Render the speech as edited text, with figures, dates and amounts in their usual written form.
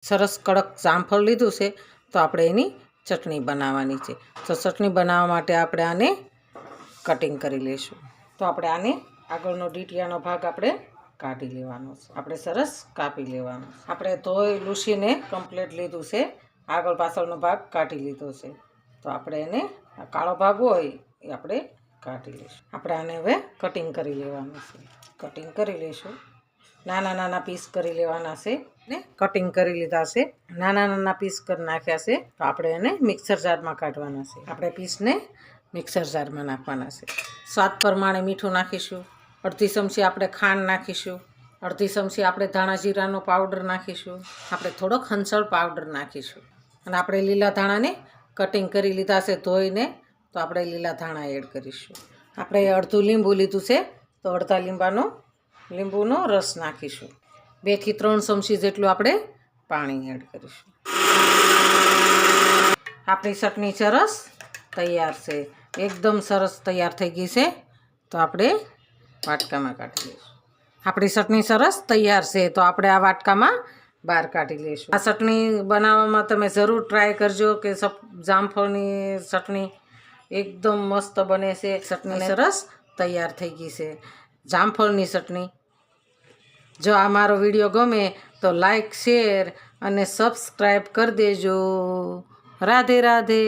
સરસ કડક જામફળ લીધું છે તો આપણે એની ચટણી બનાવવાની છે. તો ચટણી બનાવવા માટે આપણે આને કટિંગ કરી લઈશું. તો આપણે આને આગળનો ડીટીયાનો ભાગ આપણે કાઢી લેવાનો છે. આપણે સરસ કાપી લેવાનો. આપણે ધોઈ લૂસીને કમ્પ્લીટ લીધું છે. આગળ પાછળનો ભાગ કાઢી લીધો છે. તો આપણે એને કાળો ભાગ હોય એ આપણે કાઢી લઈશું. આપણે આને હવે કટિંગ કરી લેવાનું છે. કટિંગ કરી લઈશું. નાના નાના પીસ કરી લેવાના છે ને કટિંગ કરી લીધા છે. નાના નાના પીસ કરી નાખ્યા છે. તો આપણે એને મિક્સર જારમાં કાઢવાના છે. આપણે પીસને મિક્સર જારમાં નાખવાના છે. સ્વાદ પ્રમાણે મીઠું નાખીશું. અડધી ચમચી આપણે ખાંડ નાખીશું. અડધી ચમચી આપણે ધાણા જીરાનો પાવડર નાખીશું. આપણે થોડોક હંચળ પાવડર નાખીશું. અને આપણે લીલા ધાણાને કટિંગ કરી લીધા છે ધોઈને. તો આપણે લીલા ધાણા એડ કરીશું. આપણે અડધું લીંબુ લીધું છે તો અડધા લીંબુનો રસ નાખીશું. 2 થી 3 ચમચી જેટલું આપણે પાણી એડ કરીશું. આપણી ચટણી સરસ તૈયાર છે. એકદમ સરસ તૈયાર થઈ ગઈ છે. તો આપણે વાટકામાં કાઢી લઈશું. આપણી ચટણી સરસ તૈયાર છે. તો આપણે આ વાટકામાં બહાર કાઢી લઈશું. આ ચટણી બનાવવામાં તમે જરૂર ટ્રાય કરજો કે જામફળની ચટણી એકદમ મસ્ત બને છે. ચટણી સરસ તૈયાર થઈ ગઈ છે. જામફળની ચટણી. જો આ મારો વિડીયો ગમે તો લાઈક શેર અને સબસ્ક્રાઈબ કરી દેજો. રાધે રાધે.